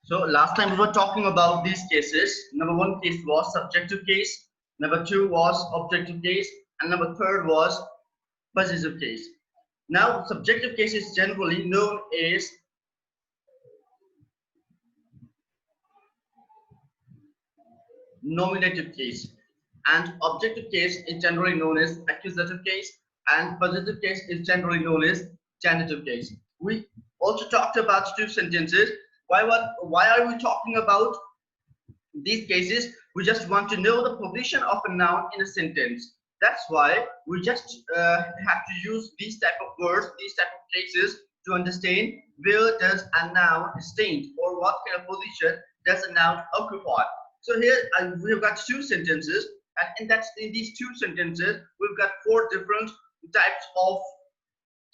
So last time we were talking about these cases. Number one case was subjective case, number two was objective case, and number third was possessive case. Now subjective case is generally known as nominative case, and objective case is generally known as accusative case, and possessive case is generally known as genitive case. We also talked about two sentences. Why are we talking about these cases? We just want to know the position of a noun in a sentence. That's why we just have to use these type of words, these type of cases to understand where does a noun stand or what kind of position does a noun occupy. So here we've got two sentences, and in these two sentences we've got four different types of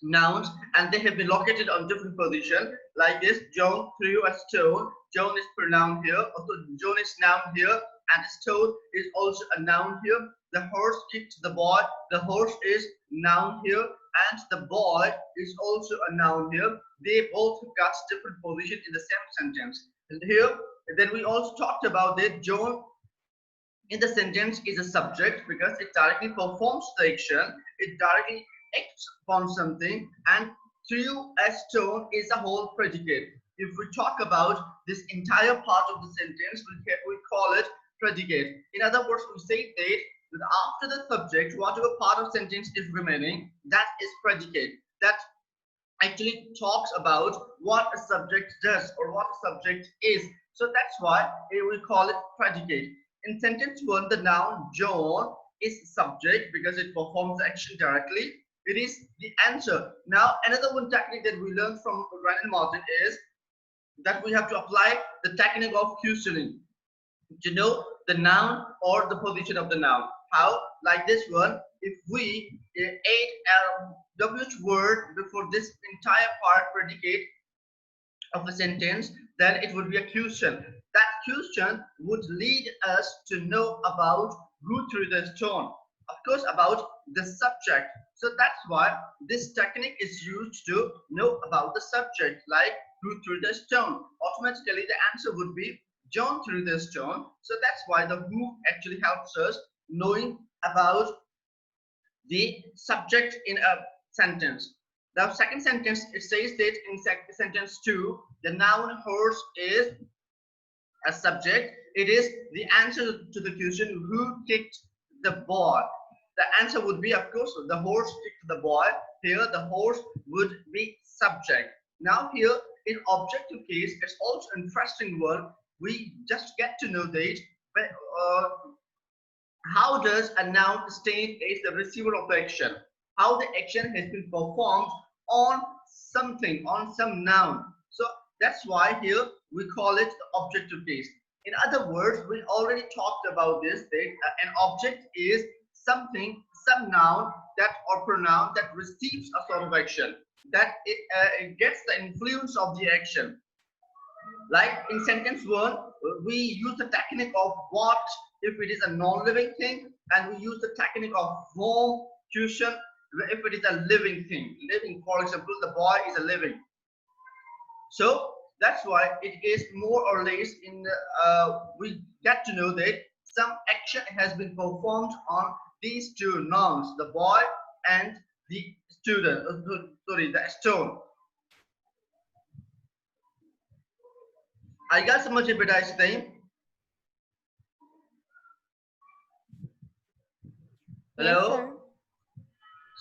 nouns, and they have been located on different position. Like this: John threw a stone. John is pronoun here. Also, John is noun here, and stone is also a noun here. The horse kicked the boy. The horse is noun here, and the boy is also a noun here. They both got different position in the same sentence. And here, then we also talked about that John in the sentence is a subject because it directly performs the action. It directly acts upon something, and threw a stone is a whole predicate. If we talk about this entire part of the sentence, we call it predicate. In other words, we say that after the subject, whatever part of sentence is remaining, that is predicate. That actually talks about what a subject does or what a subject is. So that's why we call it predicate. In sentence 1, the noun John is subject because it performs the action directly. It is the answer. Now, another one technique that we learned from Wren and Martin is that we have to apply the technique of questioning to know the noun or the position of the noun. How? Like this one: if we add a WH word before this entire part predicate of a sentence, then it would be a question. That question would lead us to know about who threw the stone. Of course, about the subject. So that's why this technique is used to know about the subject, like who threw the stone. Automatically, the answer would be John threw the stone. So that's why the who actually helps us knowing about the subject in a sentence. The second sentence, it says that in sentence 2, the noun horse is a subject. It is the answer to the question who kicked the ball. The answer would be, of course, the horse kicked the ball. Here, the horse would be subject. Now here, in objective case, it's also an interesting one. We just get to know that how does a noun stand as the receiver of the action? How the action has been performed on something, on some noun. So that's why here we call it the objective case. In other words, we already talked about this, that an object is something, some noun that or pronoun that receives a sort of action, that it gets the influence of the action. Like in sentence 1, we use the technique of what if it is a non-living thing, and we use the technique of whom, question, if it is a living thing. Living, for example, the boy is a living. So that's why it is more or less in we get to know that some action has been performed on these two nouns, the boy and the student, the stone. I got so much appetite time. Hello? Yes,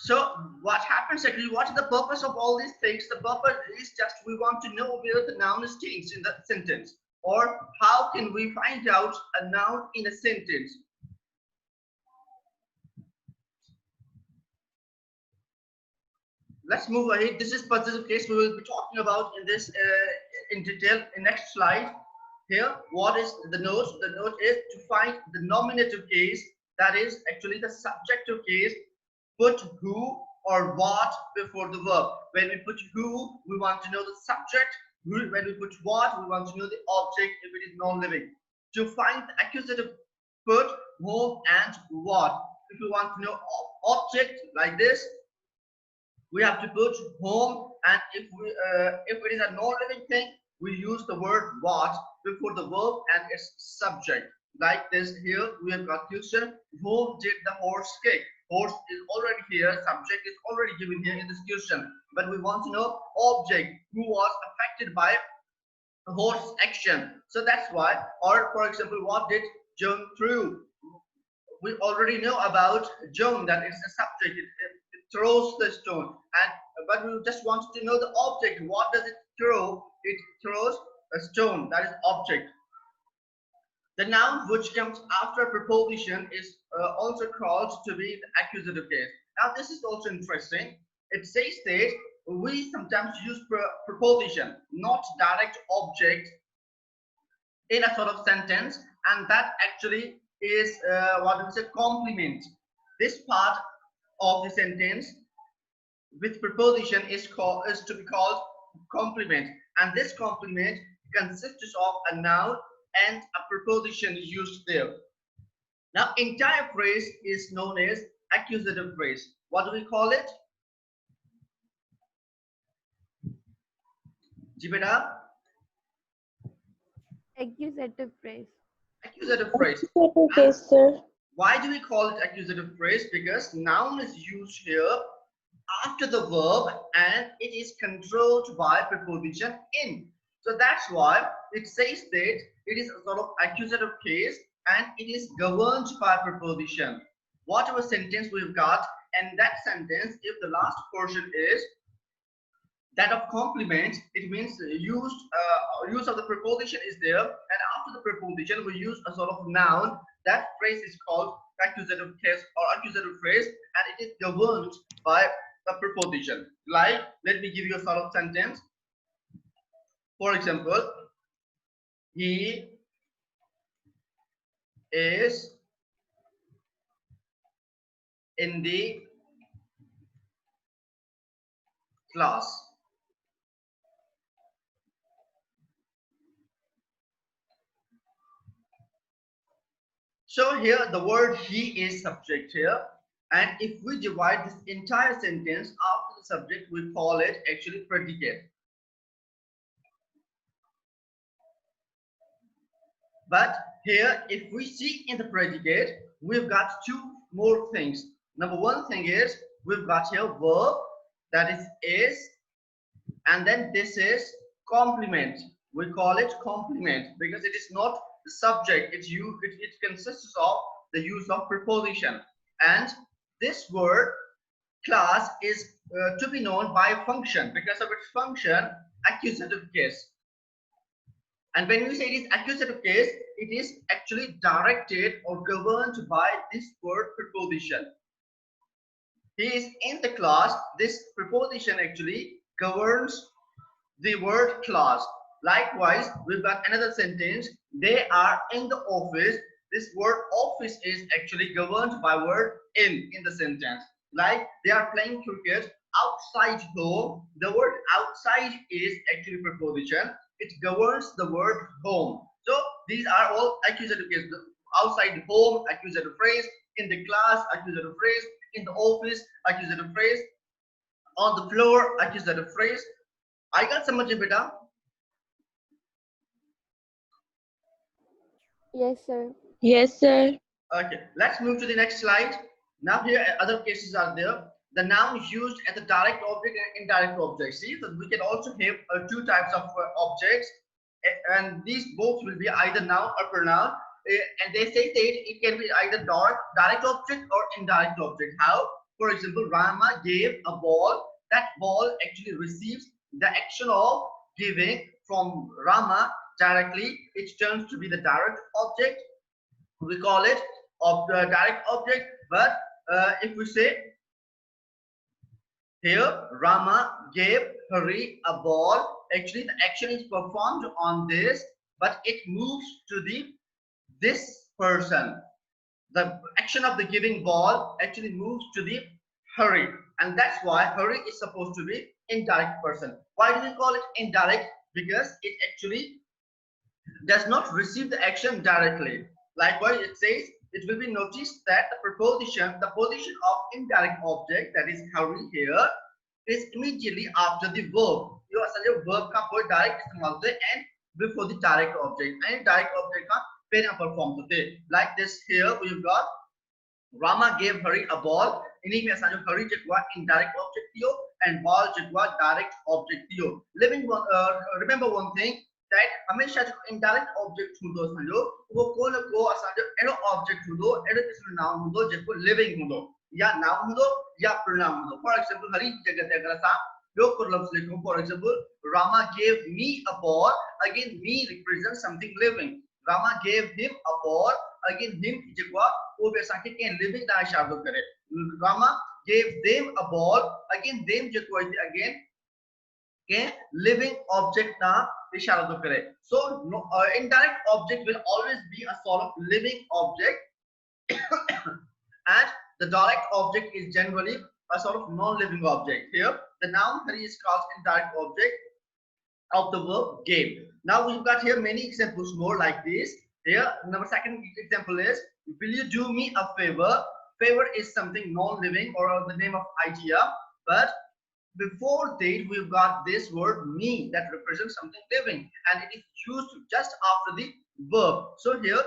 So what happens actually, what is the purpose of all these things? The purpose is just we want to know where the noun stands in the sentence, or how can we find out a noun in a sentence. Let's move ahead. This is possessive case we will be talking about in this in detail in next slide. Here, what is the note? The note is to find the nominative case, that is actually the subjective case. Put who or what before the verb. When we put who, we want to know the subject. When we put what, we want to know the object if it is non-living. To find the accusative, put whom and what. If we want to know object like this, we have to put whom, and if it is a non-living thing, we use the word what before the verb and its subject. Like this, here we have got question: who did the horse kick? Horse is already here, subject is already given here in this question, but we want to know object, who was affected by horse action. So that's why, or for example, what did John threw? We already know about John, that it's a subject, it throws the stone, and but we just wanted to know the object. What does it throw? It throws a stone, that is object. The noun which comes after preposition is also called to be the accusative case. Now this is also interesting. It says that we sometimes use preposition, not direct object, in a sort of sentence, and that actually is what we say complement. This part of the sentence with preposition is to be called complement, and this complement consists of a noun and a preposition used there. Now entire phrase is known as accusative phrase. What do we call it? Jibeda? Accusative phrase. Accusative phrase. Okay, sir. Why do we call it accusative phrase? Because noun is used here after the verb and it is controlled by preposition in. So that's why it says that it is a sort of accusative case and it is governed by preposition. Whatever sentence we've got, and that sentence, if the last portion is that of complement, it means use of the preposition is there, and after the preposition we use a sort of noun. That phrase is called accusative case or accusative phrase, and it is governed by a preposition. Like, let me give you a sort of sentence. For example, he is in the class. So here the word he is subject here, and if we divide this entire sentence after the subject, we call it actually predicate. But here, if we see in the predicate, we've got two more things. Number one thing is we've got here verb, that is, and then this is complement. We call it complement because it is not the subject. It consists of the use of preposition, and this word class is to be known by function because of its function, accusative case. And when we say it is accusative case, it is actually directed or governed by this word preposition. He is in the class. This preposition actually governs the word class. Likewise, we've got another sentence. They are in the office. This word office is actually governed by word in the sentence. Like, they are playing cricket outside home. The word outside is actually preposition. It governs the word home. So these are all accusative cases. Outside home, accusative phrase. In the class, accusative phrase. In the office, accusative phrase. On the floor, accusative phrase. I got some beta. Yes, sir. Yes, sir. Okay, let's move to the next slide. Now here other cases are there. The noun used as a direct object and indirect object. See, so we can also have two types of objects, and these both will be either noun or pronoun. And they say that it can be either direct object or indirect object. How? For example, Rama gave a ball. That ball actually receives the action of giving from Rama directly. It turns to be the direct object. We call it direct object. But if we say here, Rama gave Hari a ball. Actually, the action is performed on this, but it moves to this person. The action of the giving ball actually moves to the Hari, and that's why Hari is supposed to be indirect person. Why do we call it indirect? Because it actually does not receive the action directly. Likewise, it says it will be noticed that the position of indirect object, that is Hari here, is immediately after the verb. यो असल verb का कोई direct इस्तेमाल होते हैं and before the direct object. And direct object का पहले perform होते हैं. Like this here we've got Rama gave Hari a ball. इन्हीं में असांजो Hari जेको indirect object थियो and ball जेको direct object थियो. Remember one thing that हमेशा जो indirect object हूंदो असांजो वो को न को असांजो एड़ो object हूंदो एड़ो किस्म नाउन हूंदो जेको living हूंदो या नाउन हूंदो या pronoun हूंदो. For example Hari जी जगह ते अगर असां ॿियो को लफ्ज़ लिखूं, for example Rama gave me a ball. Again me represents something living. Rama gave him a ball. Again him जेको वो भी असांखे कंहिं living ॾांहुं इशारो करे. Rama gave them a ball. Again them जेको आहे again कंहिं living object ॾांहुं इशारो थो करे. So indirect object will always be a sort of living object and the direct object is generally a sort of non-living object. Here the noun Hari is called indirect object of the verb gave. Now we've got here many examples more like this. Here number second example is, will you do me a favor? Favor is something non-living or the name of idea, but before that we've got this word me that represents something living and it is used just after the verb. So here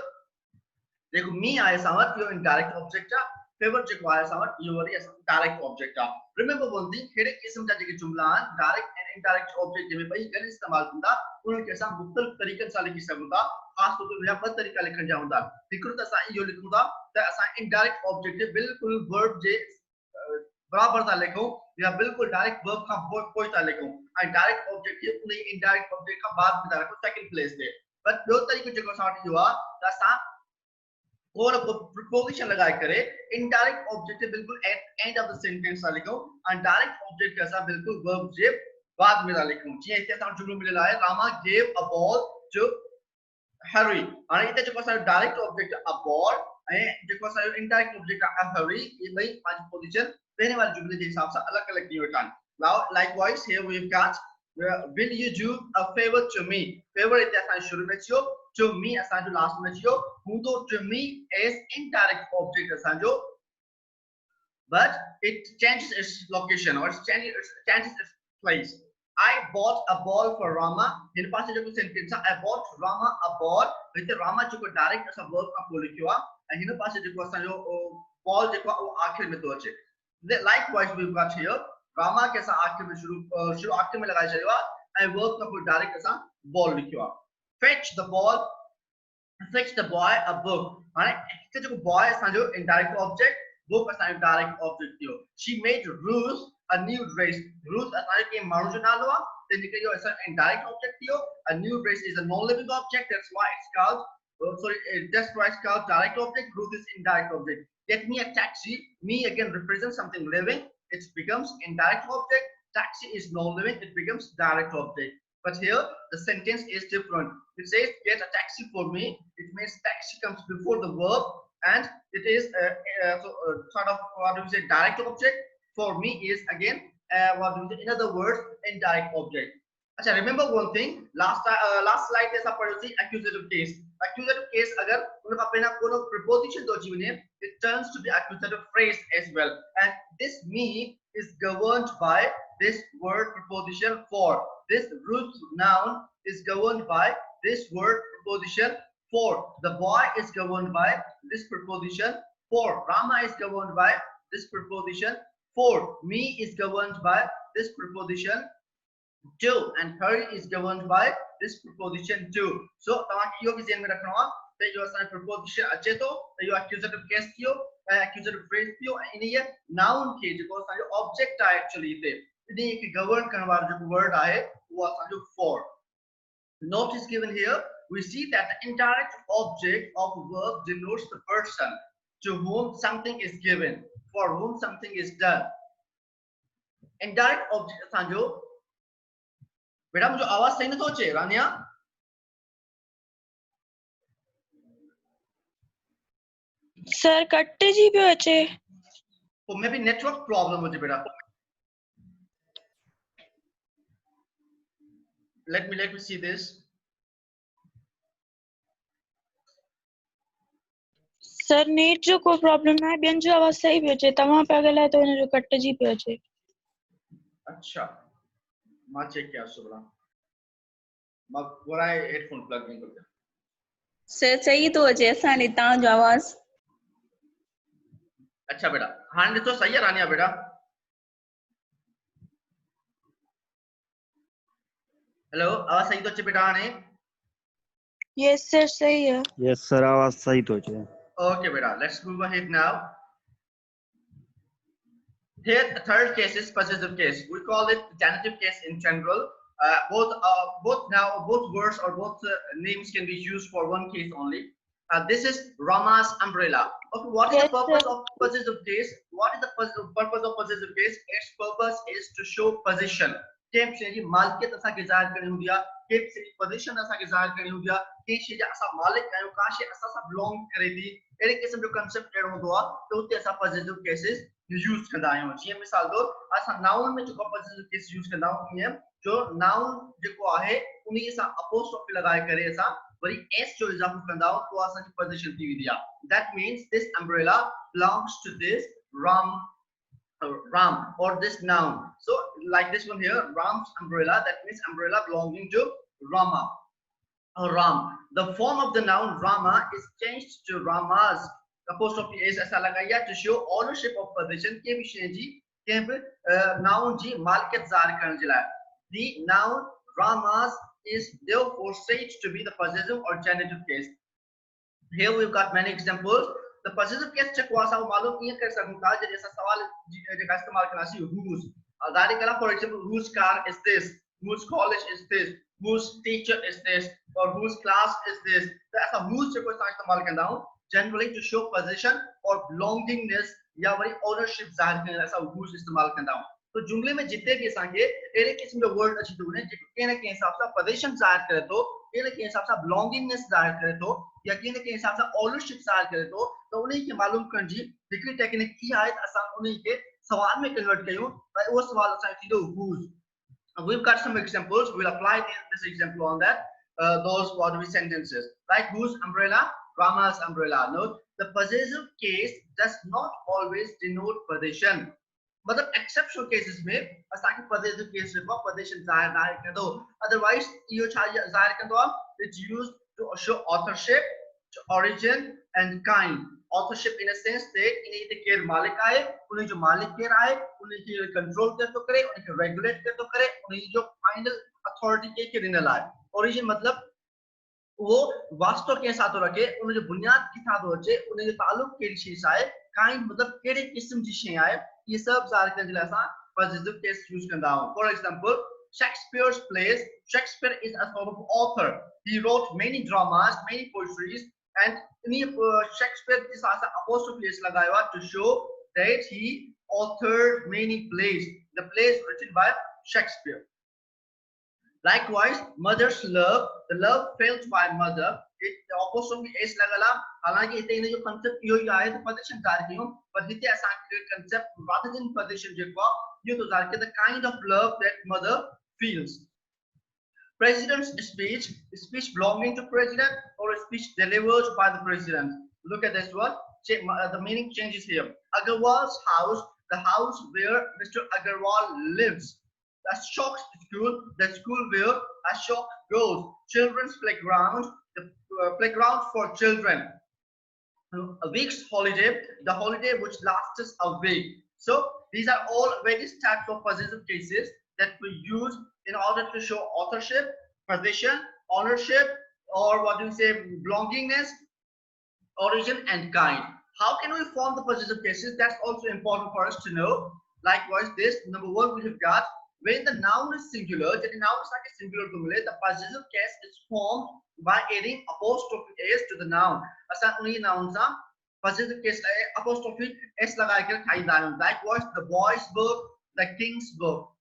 देखो me आया समझ यो indirect object है, favor जेको आया समझ यो वाली direct object है. Remember one thing, हेरे किस्म जा जेके जुमला direct and indirect object जेमे भाई गलत इस्तेमाल हुंदा उन के साथ मुख्तलिफ तरीकन सां लिखी सघंदा. खास तौर पे ॿ तरीका लिखण जा हुंदा. हिकिड़ो त असां इहो लिखूं था त असां indirect object जे बिल्कुल verb जे बराबर था लिखूं या बिल्कुल डायरेक्ट वर्ब का पोइ था लिखूं ऐं डायरेक्ट ऑब्जेक्ट खे उन इनडायरेक्ट ऑब्जेक्ट का बाद में था रखूं सेकंड प्लेस ते. बट ॿियो तरीक़ो जेको असां वटि इहो आहे त असां को प्रिपोजिशन लगाए करे इनडायरेक्ट ऑब्जेक्ट खे बिल्कुल एंड ऑफ द सेंटेंस था लिखूं ऐं डायरेक्ट ऑब्जेक्ट खे असां बिल्कुल वर्ब जे बाद में था लिखूं. जीअं हिते असां जुमलो मिलियल आहे Rama gave a ball to Hari. हाणे हिते जेको असां डायरेक्ट ऑब्जेक्ट अ बॉल ऐं जेको असां इनडायरेक्ट ऑब्जेक्ट आहे Hari ये ॿई पंहिंजी पोजीशन पहले वाले जुमले के हिसाब से अलग-अलग दी वेठान. Now likewise here we've got will you do a favor to me? Favor इते असां शुरू में थियो, to me असां जो लास्ट में थियो. हूंदो to me is indirect object असां जो, but it changes its location or it changes its place. I bought a ball for Rama. हिन पासे जेको सेंटेंस आहे I bought Rama a ball. हिते Rama जेको डायरेक्ट असां वर्ब का पोइ लिखियो आहे ऐं हिन पासे जेको असां जो बॉल जेको आहे उहो आखिर में थो अचे. Likewise we've got here Rama के साथ आखिर में शुरू आखिर में लगाया जाएगा and verb का कोई डायरेक्ट ऐसा ball लिखियो है. Fetch the ball, fetch the boy a book. माने इससे जो boy ऐसा जो indirect object, book ऐसा जो direct object थियो. She made Ruth a new dress. Ruth ऐसा जो कि मारू जो नालो है, तो निकल जो ऐसा indirect object थियो. A new dress is a non-living object. That's why it's called that's why it's called direct object. Ruth is indirect object. Get me a taxi. Me again represents something living. It becomes indirect object. Taxi is non-living. It becomes direct object. But here the sentence is different. It says get a taxi for me. It means taxi comes before the verb and it is sort of what do we say direct object. For me is again what do we say in other words indirect object. अच्छा remember one thing last slide में ऐसा पढ़ी थी accusative case. Accusative case अगर उनका पहला कोनो preposition दो जीवन है it turns to be accusative phrase as well and this me is governed by this word preposition for. This root noun is governed by this word preposition for. The boy is governed by this preposition for. Rama is governed by this preposition for. Me is governed by this preposition to and Hari is governed by this preposition to. So तव्हांखे इहो बि ध्यान में रखणो आहे त इहो असांजो preposition अचे थो त इहो accusative case थियो ऐं accusative phrase थियो ऐं इन्हीअ noun खे जेको असांजो object आहे actually हिते इन्हीअ खे govern करण वारो जेको word आहे उहो असांजो for. Note is given here. We see that the indirect object of verb denotes the person to whom something is given, for whom something is done. Indirect object असांजो बेटा मुझे आवाज सही न तो अचे रानिया. सर कट्टे जी पियो अचे. तो मे बी नेटवर्क प्रॉब्लम मुझे बेटा. let me see this. Sir net जो कोई प्रॉब्लम ना है, ॿियनि जो आवाज सही पियो अचे, तव्हां पिया ॻाल्हायो त हुन जो कटिजी पियो अचे. अच्छा मां चेक किया सुबह मां वराए हेडफोन प्लग इन कर सर सही तो अचे असां ॾे तव्हांजो आवाज़ अच्छा बेटा हाणे ॾिसो सही है रानिया बेटा हेलो आवाज सही तो अचे बेटा हाणे यस सर सही है यस सर आवाज सही तो है okay beta let's move ahead now. Here, the third case is possessive case. We call it genitive case in general. Both words or both names can be used for one case only. This is Rama's umbrella. Okay, what is the yes purpose sir of possessive case? What is the purpose of possessive case? Its purpose is to show position. केम से जी मालिकियत असा के ज़ाहिर करनी हुंदी आ केम से position असा के ज़ाहिर करनी हुंदी आ के शे जा असा मालिक आयो का शे असा सा बिलोंग करे थी एड़े किस्म जो कांसेप्ट एड़ो हुंदो आ तो उते असा पॉजिटिव केसेस यूज कंदा आहियूं जीअं मिसाल तौर असां नाउन में जो पॉजिटिव केस यूज कंदा आहियूं ईअं जो नाउन जेको आहे उन्ही सां अपोस्ट्रोफी लगाए करे असां वरी एस जो इजाफो कंदा आहियूं तो असां जी पोजीशन थी वेंदी आहे that means this umbrella belongs to this ram Ram or this noun. So like this one here, Ram's umbrella, that means umbrella belonging to Rama or Ram. The form of the noun Rama is changed to Ramas. Apostrophe is ऐसा लगाया to show ownership of position के विषय जी के noun जी मालिकियत ज़ाहिर करने के लिए. The noun Ramas is therefore said to be the possessive or genitive case. Here we've got many examples. The possessive case check was how मालूम ये कर सकता है जैसा सवाल जगह इस्तेमाल करना चाहिए whose गाड़ी कला for example whose car is this whose college is this whose teacher is this or whose class is this तो ऐसा whose से कोई इस्तेमाल करना हो generally to show position or belongingness या वही ownership जाहिर करने ऐसा whose इस्तेमाल करना हो तो जुमले में जितने भी संगे एरे किस्म के वर्ड अच्छी तो उन्हें के न के हिसाब से पोजीशन जाहिर करे तो के न के हिसाब से belongingness जाहिर करे तो या के न के हिसाब से ओनरशिप जाहिर करे तो उन्हीं के मालूम कर जी हिकड़ी टेक्निक की आहे असां उन्हीं के सवाल में कन्वर्ट कयूं भाई वो सवाल असां थींदो whose. We've got some examples. We'll apply this example on that. Those what we sentences like whose umbrella, Rama's umbrella. Note the possessive case does not always denote possession. मतलब exceptional cases में असांखे possessive case में possession ज़ाहिर ना कर दो. Otherwise यो छा ज़ाहिर कर दो it's used to show authorship, origin and kind. Authorship in a sense that इन्हें इते केर मालिक आए उन्हें जो मालिक केर आए उन्हें जो कंट्रोल कर तो करे उन्हें जो रेगुलेट कर तो करे उन्हें जो फाइनल अथॉरिटी के रिनल आए ओरिजिन मतलब वो वास्तव के साथ रखे उन्हें जो बुनियाद के साथ रखे उन्हें जो ताल्लुक केड़ी चीज आए काइंड मतलब केड़े किस्म जी शे आए ये सब ज़ाहिर करने के लिए असां पॉजिटिव केस यूज कंदा आहियूं. For example, Shakespeare's plays. Shakespeare is a sort of author. He wrote many dramas, many poetries, and Shakespeare is also apostrophe लगाया to show that he authored many plays. The plays written by Shakespeare. Likewise, mother's love, the love felt by mother, it apostrophe is लगला हालांकि इते इन जो concept यो ही आए तो position जाहिर कियो पर हिते असां के concept rather than position जेको यो तो जाहिर के the kind of love that mother feels. President's speech belonging to president or a speech delivered by the president. Look at this one. The meaning changes here. Agarwal's house, the house where Mr. Agarwal lives. Ashok's school, the school where Ashok goes. Children's playground, the playground for children. A week's holiday, the holiday which lasts a week. So these are all various types of possessive cases that we use in order to show authorship, possession, ownership, or what do you say, belongingness, origin, and kind. How can we form the possessive cases? That's also important for us to know. Likewise, this number one we have got when the noun is singular, that the noun is like a singular cumulative, the possessive case is formed by adding apostrophe s to the noun. असा उन्हीं noun सा possessive case apostrophe s लगा के खाईदा है. Likewise, the boy's book, the king's book,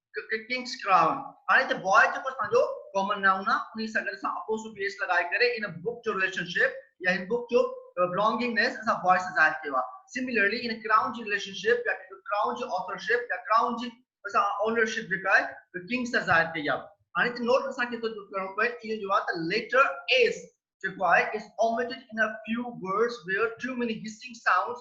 king's crown. अरे the boy जो कुछ समझो common noun ना उन्हीं सगर सा apostrophe s लगा करे in a book जो relationship या in book जो belongingness ऐसा boy से जाहिर किया. Similarly, in a crown जो relationship या crown जो authorship या crown जो ऐसा ownership जो है तो king से जाहिर किया. And it's note असा के तो ये जो बात letter s जो है is omitted in a few words where too many hissing sounds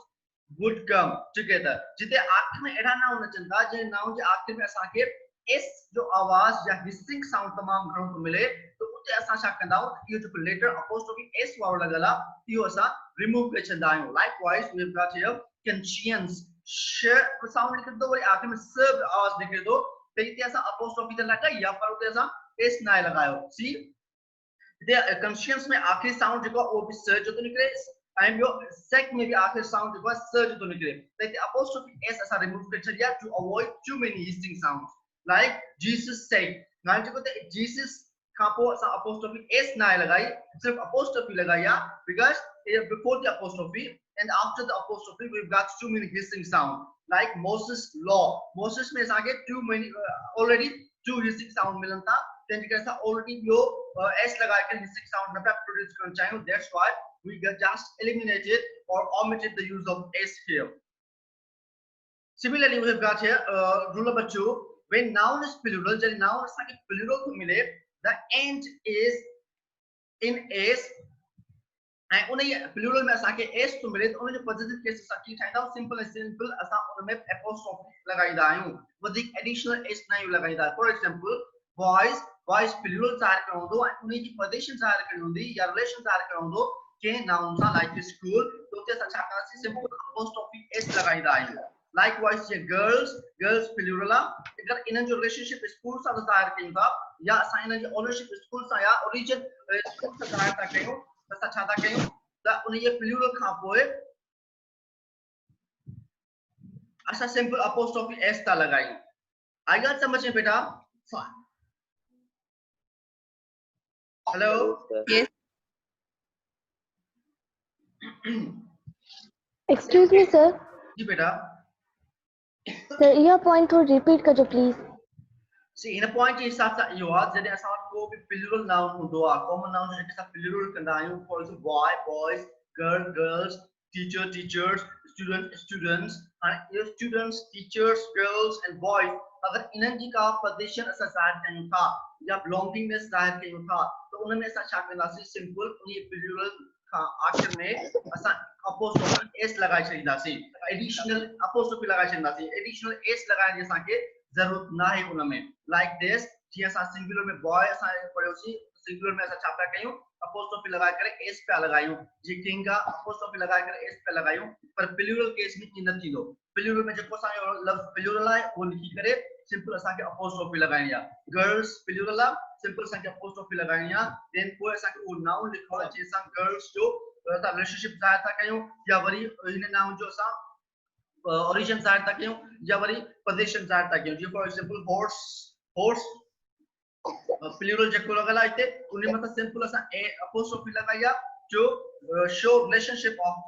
would come together. जिते आखिर में एड़ा ना होना चाहिए जे नाउन जे आखिर में असा के एस जो आवाज या हिसिंग साउंड तमाम घणो तो मिले तो उते असा छा कंदा आहियूं इहो जो लेटर अपोस्ट्रोफी एस वारो लगल आ इहो असा रिमूव करे छंदा आहियूं likewise we have got here conscience श साउंड निकरदो वरी आखिर में सब आवाज निकरदो त इते असा अपोस्ट्रोफी त लगाई या पर उते असा एस ना लगायो सी दे conscience में आखिरी साउंड जो वो भी स जो तो निकले एंड यो सेक में भी आखिरी साउंड जो स जो तो निकले त इते अपोस्ट्रोफी एस असा रिमूव करे छडिया to avoid too many hissing sounds like Jesus said ना जो कहते Jesus खापो असा apostrophe s ना लगाई सिर्फ apostrophe लगाया because before the apostrophe and after the apostrophe we've got too many hissing sound like Moses law Moses में आगे too many already two hissing sound मिलन था then कैसा already यो s लगा के hissing sound ना प्रोड्यूस करना चाहिए that's why we just eliminated or omitted the use of s here. Similarly we have got here rule number 2 when noun is plural जब noun असांखे plural को मिले the end is in s and उन plural में असांखे s तो मिले तो उन जो पॉजिटिव केस असां की ठाहींदा सिंपल असां उन में apostrophe लगाईंदा आहियूं वधीक एडिशनल s न लगाईंदा फॉर एग्जांपल boys plural ज़ाहिर करणो हूंदो ऐं उन जी पोजीशन ज़ाहिर करणी हूंदी या रिलेशन ज़ाहिर करणो हूंदो के नाउन सां लाइक स्कूल तो उते असां छा कंदासीं सिंपल apostrophe s लगाईंदा आहियूं likewise ये girls plural अगर इन जो रिलेशनशिप स्कूल सां ज़ाहिर कयूं था या असां इन जो ओनरशिप स्कूल सां या ओरिजिन स्कूल सां ज़ाहिर था कयूं त असां छा था कयूं त उन ये प्लूरल खां पोइ असां सिंपल apostrophe s था लगायूं आई गॉट समझ में बेटा hello Yes. Excuse me, sir. जी बेटा Sir, your point थोड़ा repeat कजो please. See, in a point के हिसाब सां इहो आहे जॾहिं असां वटि को बि प्लूरल नाउन हूंदो आहे कॉमन नाउन जॾहिं असां प्लूरल कंदा आहियूं for example boy boys girl girls teacher teachers student students हाणे इहे students teachers girls and boys अगर इन्हनि जी का पोजीशन असां ज़ाहिर कयूं था या बिलोंगिंगनेस ज़ाहिर कयूं था त उन में असां छा कंदासीं सिंपल उन प्लूरल खां आखिर में असां apostrophe s लगाए छॾींदासीं एडिशनल apostrophe लगाए छॾींदासीं एडिशनल s लगाइण जी असांखे जरूरत ना है उन में लाइक दिस जी असा सिंगुलर में बॉय असा पढ़ियोसी सिंगुलर में असा छा पिया कयूं apostrophe लगा करे s पे लगायूं जी किंग का apostrophe लगा करे s पे लगायूं पर प्लूरल केस में इन थींदो प्लूरल में जेको असा लफ्ज प्लूरल है वो लिखी करे सिंपल असा के apostrophe लगाइणी है गर्ल्स प्लूरल है सिंपल असा के apostrophe लगाइणी है देन कोई असा के वो नाउन लिखो जे असा गर्ल्स जो रिलेशनशिप ज़ाहिर था कयूं या वरी इन नाउन जो असा origin ज़ाहिर था कयूं या वरी पोजीशन ज़ाहिर था कयूं जी फॉर एग्जांपल horse प्लूरल जेको लगल आहे इते उन में त सिंपल असा apostrophe लगाया जो show relationship of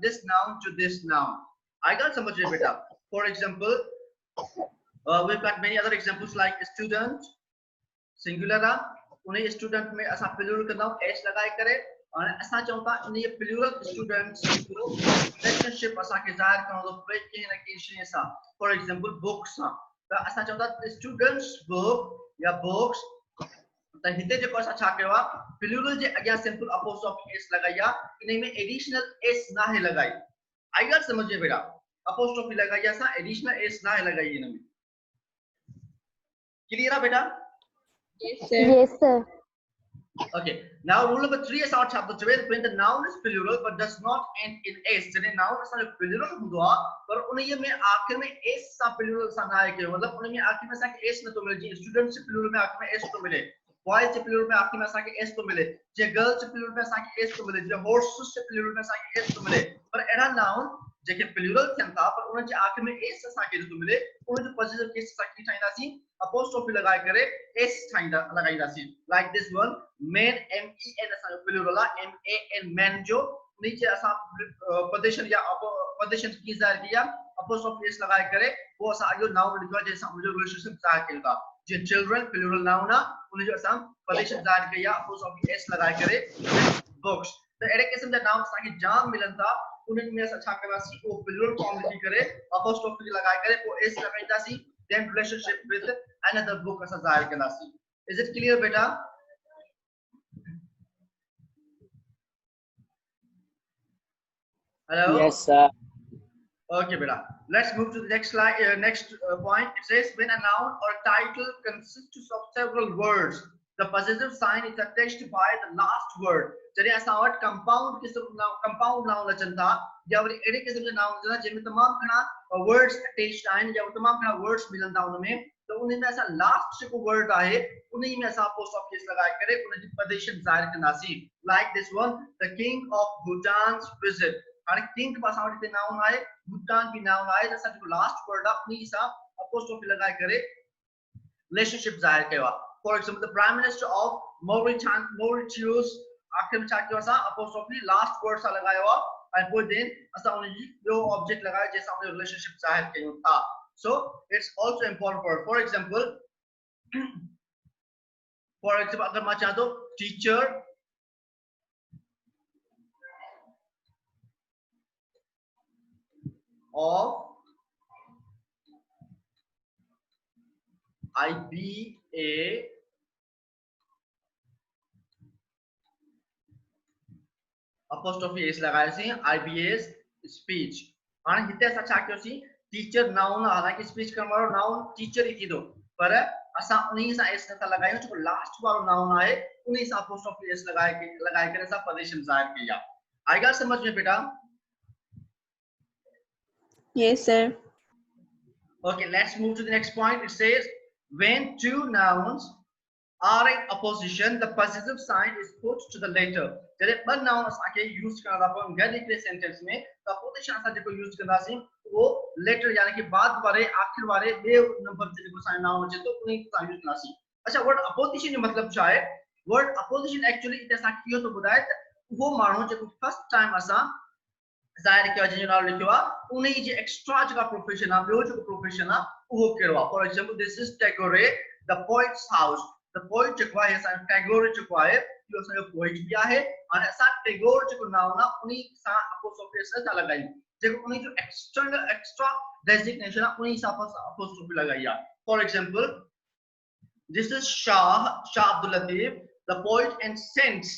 this noun to this noun I got समझ रहे बेटा for example we've got many other examples like student singular उन स्टूडेंट में असा प्लूरल कंदा s लगाए करे और असा चौथा इन ये प्लूरल स्टूडेंट्स को रिलेशनशिप असा के ज़ाहिर करो तो के न के शय सा फॉर एग्जांपल बुक्स त असा चौथा स्टूडेंट्स बुक या बुक्स त हिते जेको असा छा कयो प्लूरल जे अगिया सिंपल apostrophe s लगाया इन में एडिशनल s ना है लगाई आई गॉट समझ में बेटा apostrophe लगाया सा एडिशनल s ना है लगाई इन में क्लियर है बेटा Yes, sir. Okay, now rule number 3 is our chapter 12 when the noun is plural but does not end in s जने noun असा plural हूंदो आ पर उन ये में आखिर में s सा plural सा ना है के मतलब उन में आखिर में सा s न तो मिले जी स्टूडेंट से plural में आखिर में s तो मिले बॉय से plural में आखिर में सा के s तो मिले जे गर्ल से plural में सा के s तो मिले जे horses से plural में सा के s तो मिले पर एड़ा noun जेके प्लूरल थियन था पर उन जे आखिर में s असा के तो मिले उन जो पॉजिटिव केस सा की ठाईंदासी apostrophe लगाए करे s ठाईंदा लगाईदासी like this one men m e n असा plural m a n men जो नीचे असा पोजीशन या पोजीशन की ज़ाहिर किया apostrophe s लगाए करे वो असा जो नाउन लिखो जैसा जो रिलेशनशिप ज़ाहिर किया जे चिल्ड्रन प्लूरल नाउन ना उन जो असा पोजीशन ज़ाहिर किया apostrophe s लगाए करे बुक्स तो एड़े किस्म जा नाउन असा के जाम मिलन था उनन में असा छा करवासी वो प्लूरल फॉर्म लिखी करे apostrophe लगाए करे वो s लगाईदासी then relationship with another book असा ज़ाहिर करनासी is it clear बेटा hello Yes, sir. Okay, beta. Let's move to the next slide. Next point. It says when a noun or a title consists of several words, the possessive sign is attached by the last word. जैसे ऐसा word compound किस्म compound noun लचंदा या worry एडे किस्म के noun जरा जिनमें तमाम खना वर्ड्स अटैच्ड आइन या तमाम खना वर्ड्स मिलंदा उनमें तो उन्हीं में ऐसा लास्ट जो वर्ड आए उन्हीं में ऐसा पोस्ट ऑफ केस लगाए करे उन्हें पोजीशन जाहिर करनासी like this one the king of Bhutan's visit और किंग पास आउट पे नाउन आए भूटान भी नाउन आए जैसा जो लास्ट वर्ड अपनी सा अपोस्ट्रोफी लगाए करे रिलेशनशिप जाहिर केवा for example the prime minister of Mauritius आखिर में क्या सा अपोस्ट्रोफी लास्ट वर्ड सा लगाया हुआ और वो दिन असा उन्हें जो ऑब्जेक्ट लगाया जैसा हमने रिलेशनशिप जाहिर किया था so it's also important for example अगर मैं चाहता हूं teacher of IBA apostrophe s लगाया सी IBA's speech आणि हिते असा छा कयो सी टीचर नाउन हालांकि स्पीच करण वारो नाउन टीचर ही थींदो पर असा उन्हीं सा एस नथा लगायो जो लास्ट वारो नाउन आहे उन्हीं सा apostrophe s लगाए करे सा पोजीशन जाहिर किया आएगा समझ में बेटा Yes, sir. Okay, let's move to the next point. It says when two nouns are in opposition, the possessive sign is put to the later. जब बन नाउन आके यूज करना अपन गैर के सेंटेंस में तो अपोजिशन सा जो यूज करना सी वो लेटर यानी कि बाद वाले आखिर वाले बे नंबर से जो साइन नाउन है तो उन्हीं का यूज करना सी अच्छा वर्ड अपोजिशन मतलब क्या है वर्ड अपोजिशन एक्चुअली इते सा कियो तो बुधाए वो मानो जो फर्स्ट टाइम असा जाहिर किया जिन लिखवा उन्हीं जे एक्स्ट्रा जो प्रोफेशन है वो जो प्रोफेशन है वो करवा for example this is Tagore the poets house the poet जो है सा टैगोर जो है यो सा पोएट भी है और ऐसा टैगोर जो नाउन है उन्हीं सा अपोस्ट्रोफी से लगाई जो उन्हीं जो एक्स्ट्रा डेजिग्नेशन है उन्हीं सा अपोस्ट्रोफी लगाई है for example this is Shah Abdul Latif the poet and saint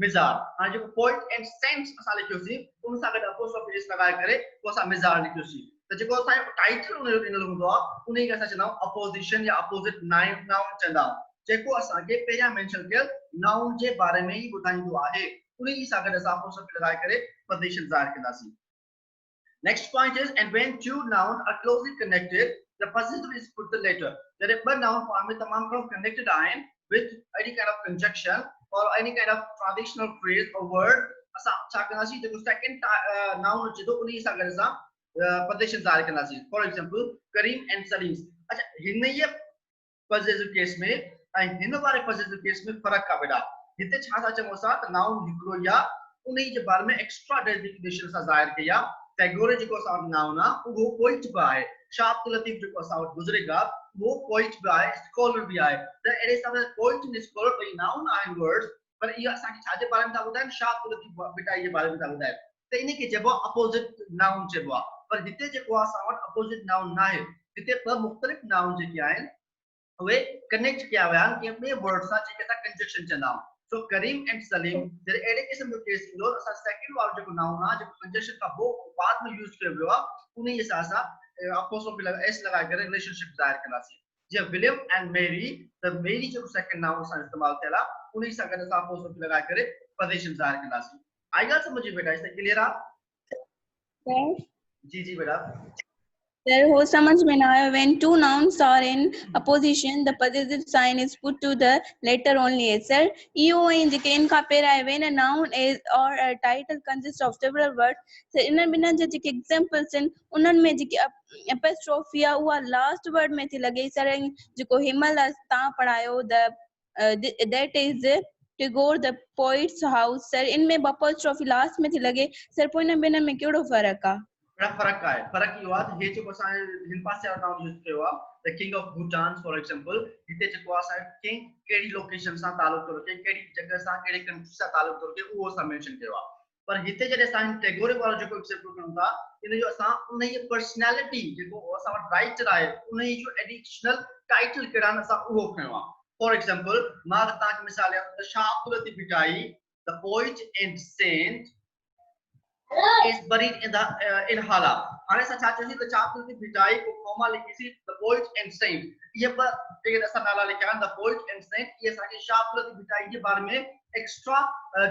मिजार हां जो पोएट एंड सेंस असा लिखियो सी उन सा गड अपोस्ट्रोफी s लगाए करे वो सा मिजार लिखियो सी त जेको सा टाइटल उन इन लंदो उन्हीं का सा नाउ अपोजिशन या अपोजिट नाउन चंदा जेको असा के पहिया मेंशन कयल नाउन जे बारे में ही बुधाइंदो आहे उन्हीं सा गड असा अपोस्ट्रोफी लगाए करे पोजीशन जाहिर कंदासी next point is and when two nouns are closely connected the possessive is put the later जब ब नाउन फॉर्म में तमाम को कनेक्टेड आए with any kind of conjunction or any kind of traditional phrase or word asa chakana si the second noun je do uni sa garza possession जाहिर करना सी for example kareem and salim अच्छा हिन ये possessive case में हिन वाले possessive case में फर्क का बेटा हिते छा सा चमो सा noun हिकरो या उन्हीं जे बारे में एक्स्ट्रा डेजिग्नेशन सा जाहिर किया टैगोर जी को सा नाउन ना वो पोइट भी है शाह अब्दुल लतीफ जो को सा गुजरेगा वो पोइट भी है स्कॉलर भी है the it is some poet and scholar by noun and words पर ये असा के छाजे बारे में था बुधाए शाह अब्दुल लतीफ बेटा ये बारे में था बुधाए तो इन्हीं के जब अपोजिट नाउन चबवा पर हिते जे को सा अपोजिट नाउन ना है हिते पर मुख्तलिफ नाउन जे क्या है वे कनेक्ट किया हुआ है कि अपने वर्ड सा जे के कंजक्शन चंदा so kareem and salim there एडे किस्म के केस लो असा सेकंड वाला जो नाउन ना जो कंजक्शन का वो बाद में यूज किया हुआ उन्हीं ये सा अपोस्ट्रोफी लगा एस लगा कर रिलेशनशिप जाहिर करना सी जे विलियम एंड मेरी द मेरी जो सेकंड नाउन सा इस्तेमाल केला उन्हीं सा कर अपोस्ट्रोफी लगा कर पोजीशन जाहिर करना सी आएगा समझिए बेटा इससे क्लियर आप जी बेटा Sir, हो समझ में ना आया when two nouns are in opposition the possessive sign is put to the later only. Sir, यो इन जिके इनका पेरा है when a noun is or a title consists of several words. Sir, इनन बिना जे जिके examples इन उनन में जिके apostrophe या हुआ last word में थी लगे सर जिको हिमल ता पढ़ायो that is Tagore the poet's house. Sir, इनमें apostrophe last में थी लगे सर पोइन बिना में केड़ो फर्क आ बड़ा फर्क का है फर्क ये बात ये जो बसा हिन पास से नाउन यूज किया हुआ the king of Bhutan for example इते जो बसा किंग केडी लोकेशन सा ताल्लुक करके केडी जगह सा केडी कंट्री सा ताल्लुक करके वो सा मेंशन किया हुआ पर हिते जडे साइन टैगोर वाला जो एग्जांपल करूंगा इन जो असा उन ये पर्सनालिटी जो असा राइटर है उन जो एडिशनल टाइटल केड़ा ना सा वो खवा फॉर एग्जांपल मार ता मिसाल है the Shah Abdul Latif Bhittai the poet and saint is buried in hala. हाणे असां छा चयोसीं त छापल की बिटाई को comma लिखीसी the poet and saint. ये पर जेके असां नाला लिखिया the poet and saint ये असांखे छापल की बिटाई जे बारे में एक्स्ट्रा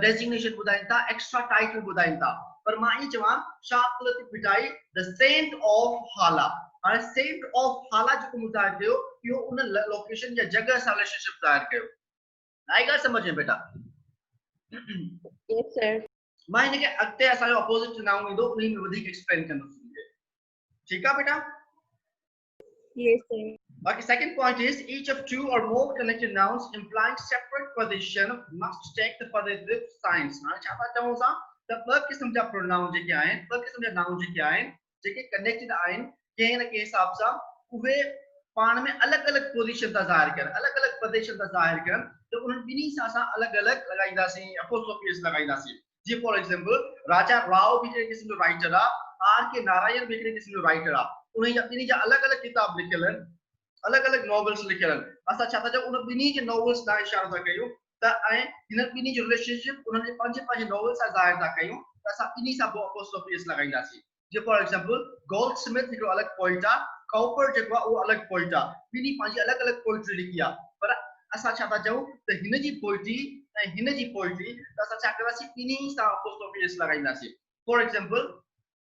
डेजिग्नेशन ॿुधाइनि था, एक्स्ट्रा टाइटल ॿुधाइनि था। पर मां ई चवां छापल की बिटाई the saint of hala. हाणे saint of hala जेको ॿुधाए कयो इहो उन लोकेशन या जगह सां रिलेशनशिप ज़ाहिर कयो। आई ॻाल्हि समझ में बेटा? Yes, sir. मां हिनखे अॻिते असांजो अपोजिट नाउन ईंदो उन में वधीक एक्सप्लेन कंदुसि। ठीक है बेटा? Yes, sir. Okay, second point is each of two or more connected nouns implying separate position must take the possessive signs. हाणे छा था चऊं असां त ॿ क़िस्म जा प्रोनाउन जेके आहिनि, ॿ क़िस्म जा नाउन जेके आहिनि, जेके कनेक्टेड आहिनि कंहिं न कंहिं हिसाब सां उहे पाण में अलॻि-अलॻि पोजीशन था ज़ाहिर कनि, अलॻि-अलॻि पोजीशन था ज़ाहिर कनि, त उन्हनि ॿिन्ही सां असां अलॻि-अलॻि लॻाईंदासीं, अपोस्ट्रोफीस लॻाईंदासीं। जी फॉर एग्जांपल राजा राव भी हिकिड़े क़िस्म जो राइटर आहे, आर के नारायण भी हिकिड़े क़िस्म जो राइटर आहे, उन जा ॿिन्ही जा अलॻि-अलॻि किताब लिखियल आहिनि, अलॻि-अलॻि नॉवेल्स लिखियल आहिनि। असां छा था चऊं उन ॿिन्ही जे नॉवेल्स ॾांहुं इशारो था कयूं त ऐं हिन ॿिन्ही जो रिलेशनशिप उन्हनि जे पंहिंजे नॉवेल सां ज़ाहिर था कयूं त असां ॿिन्ही सां अपोस्ट्रोफीस लॻाईंदासीं। जी फॉर एग्जांपल गोल्ड स्मिथ हिकिड़ो अलॻि पोइट आहे, कॉपर जेको आहे उहो अलॻि पोइट आहे, ॿिन्ही पंहिंजी अलॻि-अलॻि पोइट्री लिखी आहे, पर असां छा था चऊं त हिन जी पोइट्री ऐं हिन जी पोइट्री त असां छा कंदासीं ॿिन्ही सां अपोस्ट्रोफीस लॻाईंदासीं। फॉर एग्जांपल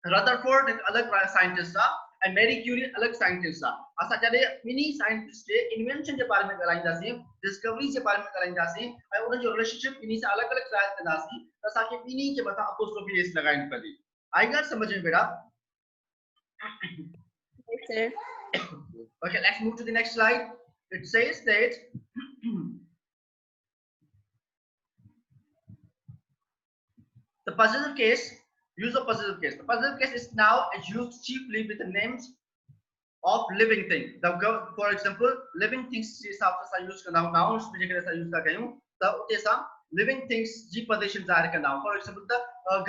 रदरफोर्ड हिकु अलॻि साइंटिस्ट आहे ऐं मैरी क्यूरी अलॻि साइंटिस्ट आहे। असां जॾहिं ॿिन्ही साइंटिस्ट जे इन्वेंशन जे बारे में ॻाल्हाईंदासीं, डिस्कवरी जे बारे में ॻाल्हाईंदासीं ऐं उन जो रिलेशनशिप ॿिन्ही सां अलॻि-अलॻि ज़ाहिर कंदासीं त असांखे ॿिन्ही जे मथां अपोस्ट्रोफीस लॻाइणी पवंदी। आई ॻाल्हि समझ में बेटा? Yes, sir. Okay, let's move to the next slide. It says that the possessive case, use of possessive case. The possessive case is now used chiefly with the names of living thing. For example, living things जे हिसाब सां use कंदा आहियूं, nouns में जेकॾहिं असां use था कयूं त उते असां living things जी पोजीशन ज़ाहिर कंदा आहियूं। For example, the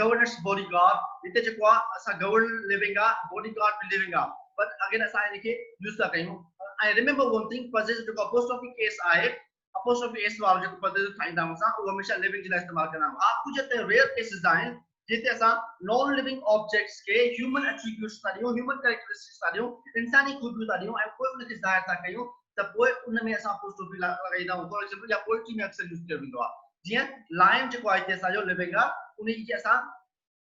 governor's bodyguard, हिते जेको आहे असां governor living आहे, bodyguard भी living आहे, but अगेन असां हिनखे यूज़ था कयूं। I remember one thing, possessive जेको apostrophe case आहे, apostrophe s वारो जेको possessive ठाहींदा आहियूं असां उहो हमेशा living जे लाइ इस्तेमालु कंदा आहियूं। आप कुछ हिते rare cases आहिनि जिते असां नॉन लिविंग ऑब्जेक्ट्स के ह्यूमन एट्रीब्यूट्स था ॾियूं, ह्यूमन कैरेक्टरिस्टिक्स था ॾियूं, इंसानी खूबियूं था ॾियूं ऐं पोइ उनखे ज़ाहिर था कयूं त पोइ उन में असां अपोस्ट्रोफी लॻाईंदा आहियूं। फॉर एग्जांपल या पोइट्री में अक्सर यूज़ कयो वेंदो आहे। जीअं लायन जेको आहे हिते असांजो लिविंग आहे, उन जी असां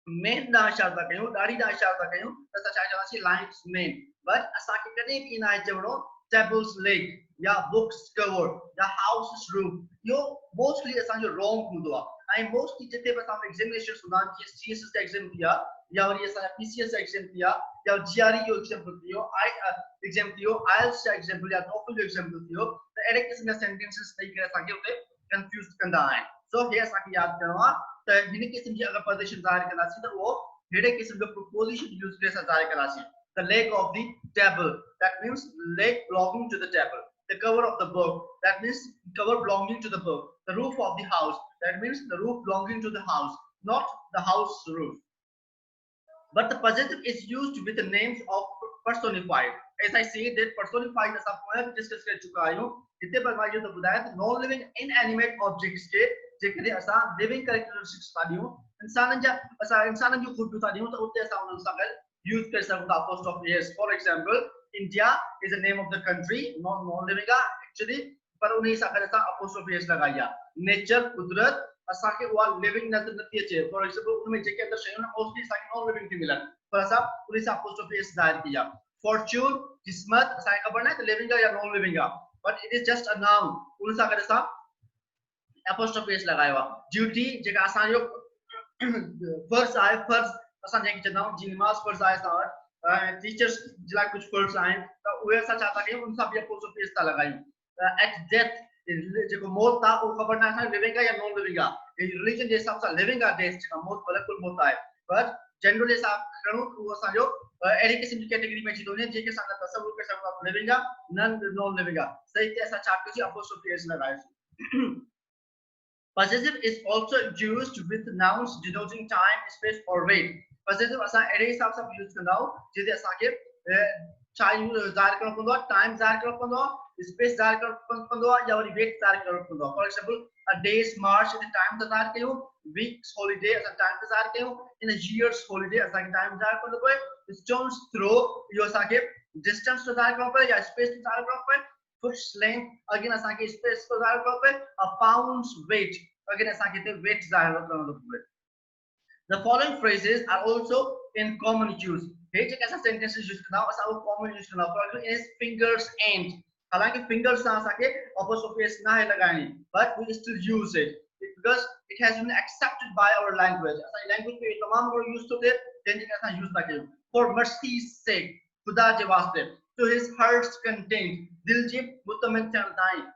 मेन ॾांहुं इशारो था कयूं, ॾाढ़ी ॾांहुं इशारो था कयूं त असां छा चवंदासीं लायन्स मेन। बट असांखे कॾहिं बि न आहे चवणो टेबल्स लेग या बुक्स कवर या हाउस रूफ, इहो मोस्टली असांजो रॉन्ग हूंदो आहे। ऐं मोस्टली जिते बि असां एग्जामिनेशन्स हूंदा आहिनि, जीअं सीएसएस का एग्जाम थी आहे या वरी असांजा पीसीएस का एग्जाम थी आहे या जीआरई जो एग्जाम्पल थी वियो, एग्जाम थी वियो, आईएल्स जा एग्जाम्पल या टॉफल जो एग्जाम्पल थी वियो, त अहिड़े क़िस्म जा सेंटेंसेस ॾेई करे असांखे उते कंफ्यूज कंदा आहिनि। सो हे असांखे यादि करिणो आहे त हिन क़िस्म जी अगरि पोजीशन ज़ाहिर कंदासीं त उहो अहिड़े क़िस्म जो प्रोपोजिशन यूज़ करे असां ज़ाहिर कंदासीं। The leg of the table, that means leg belonging to the table. The cover of the book, that means cover belonging to the book. The roof of the house, that means the roof belonging to the house, not the house roof. But the possessive is used with the names of personified. As I say that personified as आप पहले discuss कर चुका हूँ, इतने पर मैं ये तो बताया कि non living inanimate objects के जेकॾहिं असां living characteristics था ॾियूं, इंसाननि जो खूबियूं था ॾियूं त उते असां उन्हनि सां गॾु यूज़ करे सघूं था apostrophe s. For example, India is the name of the country, not non living actually, पर उन्हीं सां गॾु असां apostrophe s लॻाई आहे। नेचर कुदरत असांखे उहा लिविंग नज़र नथी अचे। फॉर एग्जांपल उनमें जेके अंदरि शयूं आहिनि मोस्टली असांखे नॉन लिविंग थी मिलनि, पर असां उन सां अपोस्ट्रोफी एस ज़ाहिर की आहे। फॉर्च्यून क़िस्मत असांखे ख़बर न आहे त लिविंग आहे या नॉन लिविंग आहे, but it is just a noun, उन सां गॾु असां अपोस्ट्रोफी एस लॻायो आहे। ड्यूटी जेका असांजो फर्ज़ आहे, फर्ज़ असां जंहिंखे चवंदा आहियूं जीअं नमाज़ फर्ज़ आहे असां वटि, टीचर्स जे लाइ कुझु फर्ज़ आहिनि त उहे असां छा था कयूं, उन सां बि अपोस्ट्रोफी एस था लॻायूं। एट डेथ जेको मौत आहे उहो ख़बर न आहे असांखे लिविंग आहे या नॉन लिविंग आहे। रिलीजन जे हिसाब सां लिविंग आहे डेथ, जेका मौत बिल्कुलु मौत आहे, बट जनरल हिसाब खणूं उहो असांजो अहिड़ी क़िस्म जी कैटेगरी में अची थो वञे जेके असां तसवुर करे सघूं था लिविंग आहे न नॉन लिविंग आहे। सही ते असां छा कयोसीं, अपोस्ट्रोफी एस लॻायोसीं। Possessive is also used with nouns denoting time, space or weight. Possessive असां अहिड़े हिसाब सां यूज़ कंदा आहियूं जिते असांखे छा ज़ाहिर करणो पवंदो आहे, टाइम ज़ाहिर करणो पवंदो आहे, स्पेस ज़ाहिर करणो पवंदो आहे या वरी वेट ज़ाहिर करणो पवंदो आहे। फॉर एग्जांपल अ डेज मार्च ते टाइम त ज़ाहिर कयूं, week's holiday as a time guzar kayo, in a year's holiday as a time guzar karno pe, stones throw yo asake distance guzar karno pe ya space guzar karno pe, foot's length again asake space guzar karno pe, a pound's weight again asake te weight guzar karno pe. The following phrases are also in common use. Hey, check ऐसा sentences use करना, ऐसा वो common use करना. For example, in his fingers end. हालांकि fingers ना सके, apostrophe s ना है लगानी, but we still use it because it has been accepted by our language. ऐसा language पे तमाम लोग use तो थे, then ऐसा use ना करें. For mercy's sake, खुदा के वास्ते. To his heart's content, दिल जी मुतमन चलताई.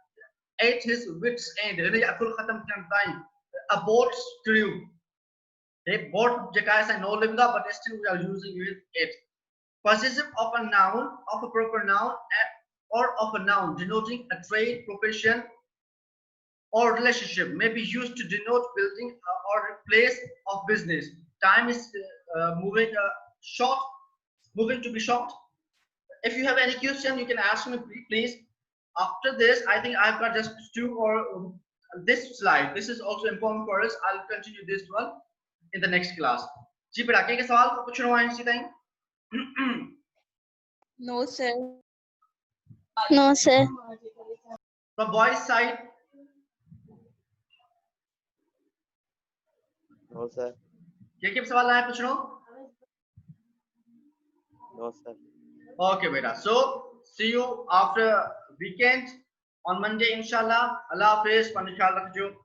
At his wits end, यानी अकुल खत्म चलताई. A boat's crew. A boat jekais no linga, but still we are using it. Possessive of a noun, of a proper noun, or of a noun denoting a trade, profession, or relationship may be used to denote building or place of business. Time is moving short, moving to be short. If you have any question, you can ask me, please. After this, I think I've got just two or this slide. This is also important for us. I'll continue this one in the next class. जी बेटा के सवाल पूछना है इसी time. No, sir. No, sir. From boys side, No, sir. के सवाल है पूछना? No, sir. Okay बेटा. So see you after weekend on Monday inshallah. Allah Hafiz. अपना ख्याल रखियो.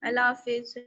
Allah Hafiz.